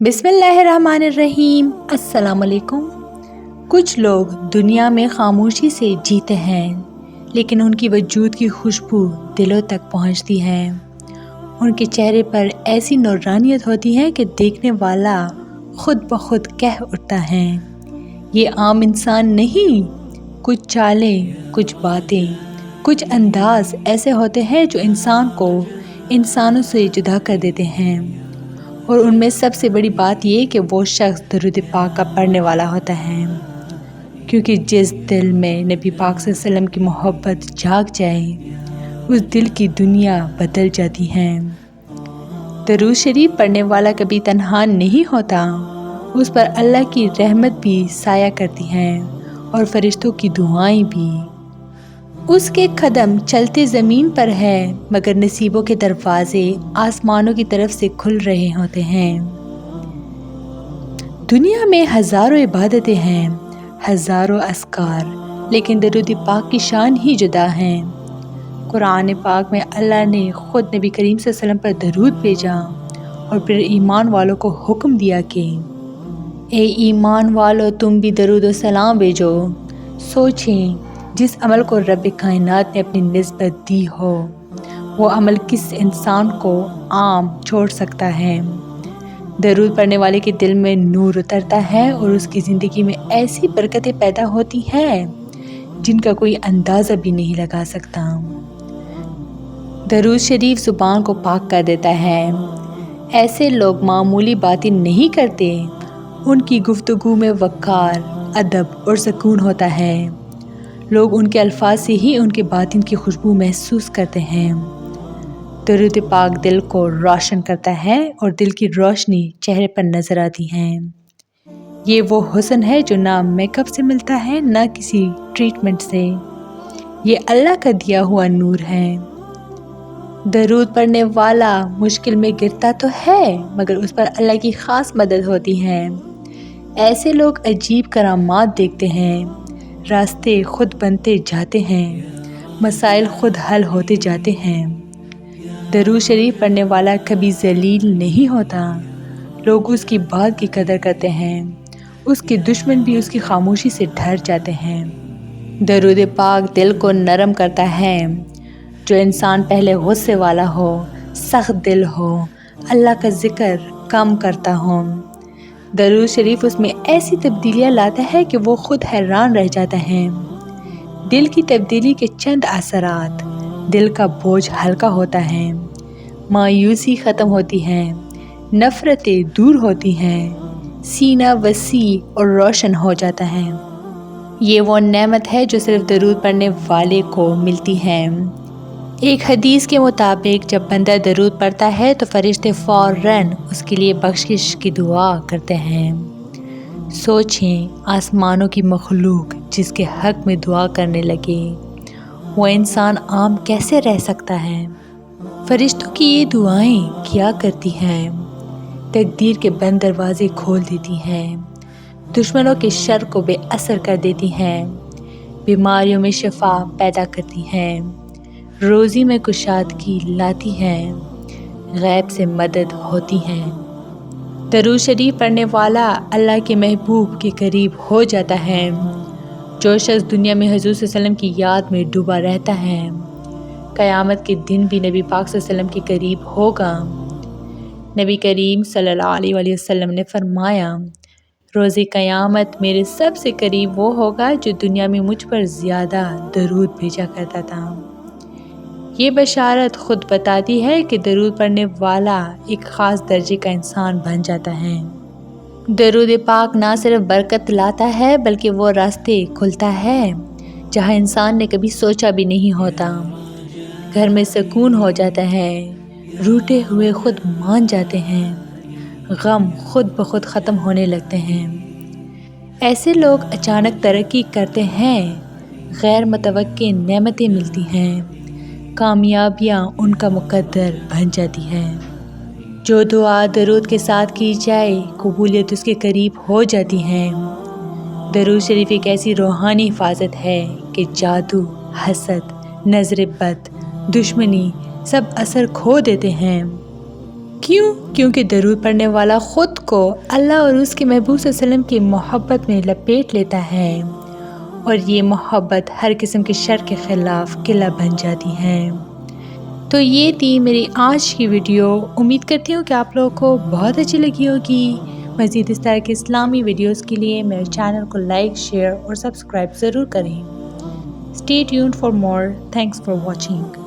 बिस्मिल्लाहिर्रहमानिर्रहीम। अस्सलाम वालेकुम। कुछ लोग दुनिया में खामोशी से जीते हैं, लेकिन उनकी वजूद की खुशबू दिलों तक पहुंचती है। उनके चेहरे पर ऐसी नूरानियत होती है कि देखने वाला खुद ब खुद कह उठता है, ये आम इंसान नहीं। कुछ चालें, कुछ बातें, कुछ अंदाज ऐसे होते हैं जो इंसान को इंसानों से जुदा कर देते हैं। और उनमें सबसे बड़ी बात ये कि वो शख्स दरूद पाक का पढ़ने वाला होता है, क्योंकि जिस दिल में नबी पाक सल्लल्लाहु अलैहि वसल्लम की मोहब्बत जाग जाए, उस दिल की दुनिया बदल जाती है। दरूद शरीफ पढ़ने वाला कभी तन्हा नहीं होता, उस पर अल्लाह की रहमत भी साया करती है और फरिश्तों की दुआएं भी। उसके कदम चलते ज़मीन पर है, मगर नसीबों के दरवाजे आसमानों की तरफ से खुल रहे होते हैं। दुनिया में हज़ारों इबादतें हैं, हज़ारों अस्कार, लेकिन दरूद पाक की शान ही जुदा है। कुरान पाक में अल्लाह ने ख़ुद नबी करीम सल्लल्लाहु अलैहि वसल्लम पर दरूद भेजा और फिर ईमान वालों को हुक्म दिया कि ए ईमान वालों, तुम भी दरूद व सलाम भेजो। सोचें, जिस अमल को रब कायनात ने अपनी निस्बत दी हो, वो अमल किस इंसान को आम छोड़ सकता है। दरूद पढ़ने वाले के दिल में नूर उतरता है और उसकी ज़िंदगी में ऐसी बरकतें पैदा होती हैं जिनका कोई अंदाज़ा भी नहीं लगा सकता। दरूद शरीफ ज़ुबान को पाक कर देता है। ऐसे लोग मामूली बातें नहीं करते, उनकी गुफ्तगू में वक़ार, अदब और सुकून होता है। लोग उनके अल्फाज से ही उनके बातिन की खुशबू महसूस करते हैं। दरूद पाक दिल को रोशन करता है और दिल की रोशनी चेहरे पर नज़र आती है। ये वो हुस्न है जो ना मेकअप से मिलता है, ना किसी ट्रीटमेंट से। ये अल्लाह का दिया हुआ नूर है। दरूद पढ़ने वाला मुश्किल में गिरता तो है, मगर उस पर अल्लाह की ख़ास मदद होती है। ऐसे लोग अजीब करामात देखते हैं, रास्ते खुद बनते जाते हैं, मसाइल खुद हल होते जाते हैं। दरूद शरीफ पढ़ने वाला कभी ज़लील नहीं होता। लोग उसकी बात की कदर करते हैं, उसके दुश्मन भी उसकी खामोशी से डर जाते हैं। दरूद पाक दिल को नरम करता है। जो इंसान पहले गुस्से वाला हो, सख्त दिल हो, अल्लाह का ज़िक्र कम करता हो, दरूद शरीफ उसमें ऐसी तब्दीलियाँ लाता है कि वो खुद हैरान रह जाता है। दिल की तब्दीली के चंद असरात, दिल का बोझ हल्का होता है, मायूसी ख़त्म होती है, नफ़रतें दूर होती हैं, सीना वसी और रोशन हो जाता है। ये वो नेमत है जो सिर्फ दरूद पढ़ने वाले को मिलती है। एक हदीस के मुताबिक जब बंदा दरूद पढ़ता है तो फरिश्ते फ़ौरन उसके लिए बख्शिश की दुआ करते हैं। सोचें, आसमानों की मखलूक जिसके हक़ में दुआ करने लगे, वो इंसान आम कैसे रह सकता है। फरिश्तों की ये दुआएं क्या करती हैं, तकदीर के बंद दरवाज़े खोल देती हैं, दुश्मनों के शर को बेअसर कर देती हैं, बीमारियों में शिफा पैदा करती हैं, रोज़ी में कुशादगी लाती हैं, गैब से मदद होती हैं। दरूद शरीफ पढ़ने वाला अल्लाह के महबूब के करीब हो जाता है। जो शख्स दुनिया में हुज़ूर सल्लल्लाहु अलैहि वसल्लम की याद में डूबा रहता है, क़यामत के दिन भी नबी पाक सल्लल्लाहु अलैहि वसल्लम के करीब होगा। नबी करीम सल्लल्लाहु अलैहि वसल्लम ने फरमाया, रोज़े क़यामत मेरे सबसे करीब वो होगा जो दुनिया में मुझ पर ज़्यादा दरूद भेजा करता था। ये बशारत ख़ुद बताती है कि दरूद पढ़ने वाला एक ख़ास दर्जे का इंसान बन जाता है। दरूद पाक ना सिर्फ बरकत लाता है, बल्कि वो रास्ते खुलता है जहाँ इंसान ने कभी सोचा भी नहीं होता। घर में सुकून हो जाता है, रूठे हुए खुद मान जाते हैं, गम खुद ब खुद ख़त्म होने लगते हैं। ऐसे लोग अचानक तरक्की करते हैं, गैर मुतवक्के नेमतें मिलती हैं, कामयाबियाँ उनका मुकद्दर बन जाती हैं। जो दुआ दरूद के साथ की जाए, कबूलियत उसके करीब हो जाती है। दरूद शरीफ एक ऐसी रूहानी हिफाजत है कि जादू, हसद, नज़र बद, दुश्मनी सब असर खो देते हैं। کیوں؟ کیونکہ درود پڑھنے والا خود کو اللہ اور اس کے محبوب صلی اللہ علیہ وسلم کی محبت میں لپیٹ لیتا ہے اور یہ محبت ہر قسم کے شر کے خلاف قلعہ بن جاتی ہے۔ تو یہ تھی میری آج کی ویڈیو۔ امید کرتی ہوں کہ آپ لوگوں کو بہت اچھی لگی ہوگی۔ مزید اس طرح کے اسلامی ویڈیوز کے لیے میرے چینل کو لائک، شیئر اور سبسکرائب ضرور کریں۔ Stay tuned for more. Thanks for watching.